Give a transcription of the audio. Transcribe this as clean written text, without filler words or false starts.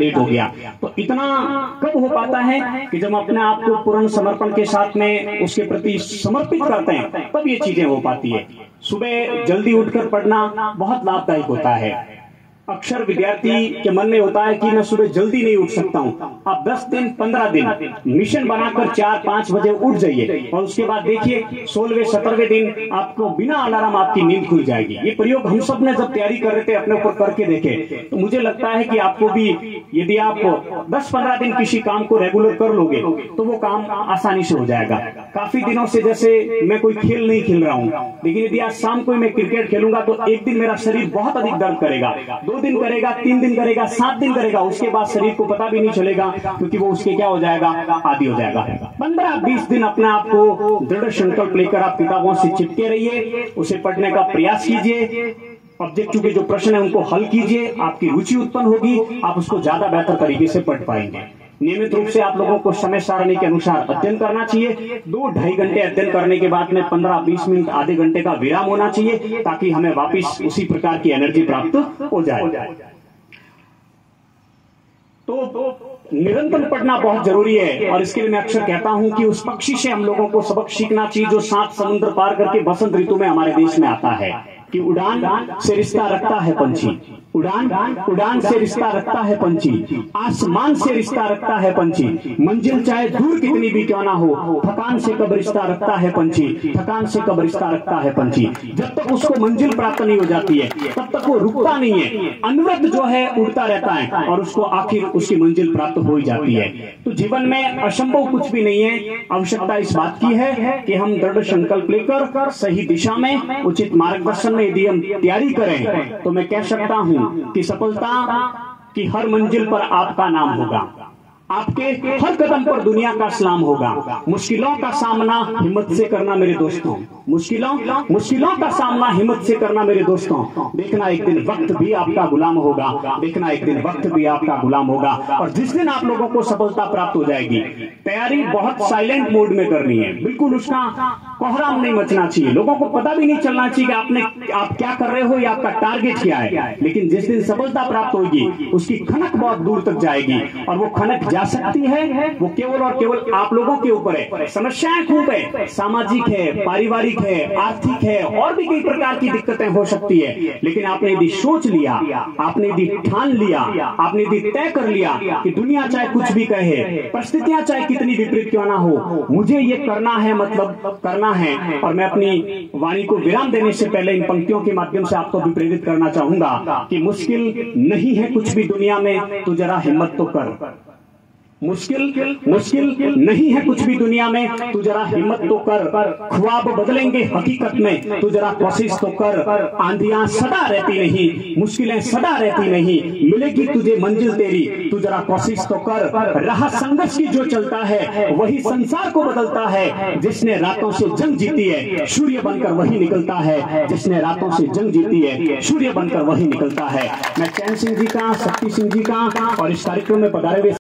Late हो गया। तो इतना कब हो पाता है कि जब अपने आप को पूर्ण समर्पण के साथ में उसके प्रति समर्पित करते हैं, तब ये चीजें हो पाती है। सुबह जल्दी उठकर पढ़ना बहुत लाभदायक होता है। अक्सर विद्यार्थी के मन में होता है कि मैं सुबह जल्दी नहीं उठ सकता हूं। आप 10 दिन 15 दिन मिशन बनाकर 4-5 बजे उठ जाइए और उसके बाद देखिए 16वें 17वें दिन आपको बिना अलार्म आपकी नींद खुल जाएगी। ये प्रयोग हम सब ने जब तैयारी कर रहे थे अपने ऊपर करके देखे, तो मुझे लगता है कि आपको भी, यदि आप 10-15 दिन किसी काम को रेगुलर कर लोगे तो वो काम आसानी से हो जाएगा। काफी दिनों से जैसे मैं कोई खेल नहीं खेल रहा हूं, लेकिन यदि आज शाम को मैं क्रिकेट खेलूंगा तो एक दिन मेरा शरीर बहुत अधिक दर्द करेगा, 2 दिन करेगा, 3 दिन करेगा, 7 दिन करेगा, उसके बाद शरीर को पता भी नहीं चलेगा, क्योंकि वो उसके क्या हो जाएगा, आदी हो जाएगा। 15-20 दिन अपने आप को दृढ़ संकल्प लेकर आप किताबों से चिपके रहिए, उसे पढ़ने का प्रयास कीजिए, ऑब्जेक्टिव के जो प्रश्न है उनको हल कीजिए, आपकी रुचि उत्पन्न होगी, आप उसको ज्यादा बेहतर तरीके से पढ़ पाएंगे। नियमित रूप से आप लोगों को समय सारणी के अनुसार अध्ययन करना चाहिए। 2-2.5 घंटे अध्ययन करने के बाद में 15-20 मिनट आधे घंटे का विराम होना चाहिए, ताकि हमें वापस उसी प्रकार की एनर्जी प्राप्त हो जाए। तो निरंतर पढ़ना बहुत जरूरी है, और इसके लिए मैं अक्सर कहता हूं कि उस पक्षी से हम लोगों को सबक सीखना चाहिए जो 7 समुद्र पार करके बसंत ऋतु में हमारे देश में आता है, कि उड़ान से रिश्ता रखता है पंछी, उड़ान से रिश्ता रखता है पंछी, आसमान से रिश्ता रखता है पंछी, मंजिल चाहे दूर कितनी भी क्यों ना हो, थकान से कब रिश्ता रखता है पंछी, थकान से कब रिश्ता रखता है पंछी। जब तक उसको मंजिल प्राप्त नहीं हो जाती है तब तक वो रुकता नहीं है, अनवरत जो है उड़ता रहता है और उसको आखिर उसकी मंजिल प्राप्त हो ही जाती है। तो जीवन में असंभव कुछ भी नहीं है, आवश्यकता इस बात की है कि हम दृढ़ संकल्प लेकर सही दिशा में उचित मार्गदर्शन में यदि हम तैयारी करें तो मैं कह सकता हूं कि सफलता की हर मंजिल पर आपका नाम होगा, आपके हर कदम पर दुनिया का सलाम होगा। मुश्किलों का सामना हिम्मत से करना मेरे दोस्तों, मुश्किलों का सामना हिम्मत से करना मेरे दोस्तों। देखना एक दिन वक्त भी आपका गुलाम होगा, देखना एक दिन वक्त भी आपका गुलाम होगा। और जिस दिन आप लोगों को सफलता प्राप्त हो जाएगी, तैयारी बहुत साइलेंट मोड में करनी है, बिल्कुल उसका कोहराम नहीं मचना चाहिए, लोगों को पता भी नहीं चलना चाहिए कि आप क्या कर रहे हो या आपका टारगेट क्या है। लेकिन जिस दिन सफलता प्राप्त होगी उसकी खनक बहुत दूर तक जाएगी, और वो खनक जा सकती है वो केवल और केवल आप लोगों के ऊपर है। समस्याएं खूब है, सामाजिक है, पारिवारिक है, आर्थिक है, और भी कई प्रकार की दिक्कतें हो सकती है, लेकिन आपने यदि सोच लिया, आपने यदि ठान लिया, आपने यदि तय कर लिया कि दुनिया चाहे कुछ भी कहे, परिस्थितियां चाहे कितनी विपरीत क्यों ना हो, मुझे ये करना है, मतलब करना है। और मैं अपनी वाणी को विराम देने से पहले इन पंक्तियों के माध्यम से आपको भी प्रेरित करना चाहूंगा कि मुश्किल नहीं है कुछ भी दुनिया में, तो जरा हिम्मत तो कर। मुश्किल नहीं है कुछ भी दुनिया में, तू जरा हिम्मत तो कर। ख्वाब बदलेंगे हकीकत में, तू जरा कोशिश तो कर। आंधियां सदा रहती नहीं, मुश्किलें सदा रहती नहीं, मिलेगी तुझे मंजिल तेरी, तू जरा कोशिश तो कर। राह संघर्ष की जो चलता है वही संसार को बदलता है, जिसने रातों से जंग जीती है सूर्य बनकर वही निकलता है, जिसने रातों से जंग जीती है सूर्य बनकर वही निकलता है। मैं चैन सिंह जी का, शक्ति सिंह जी का और इस कार्यक्रम में पधारे हुए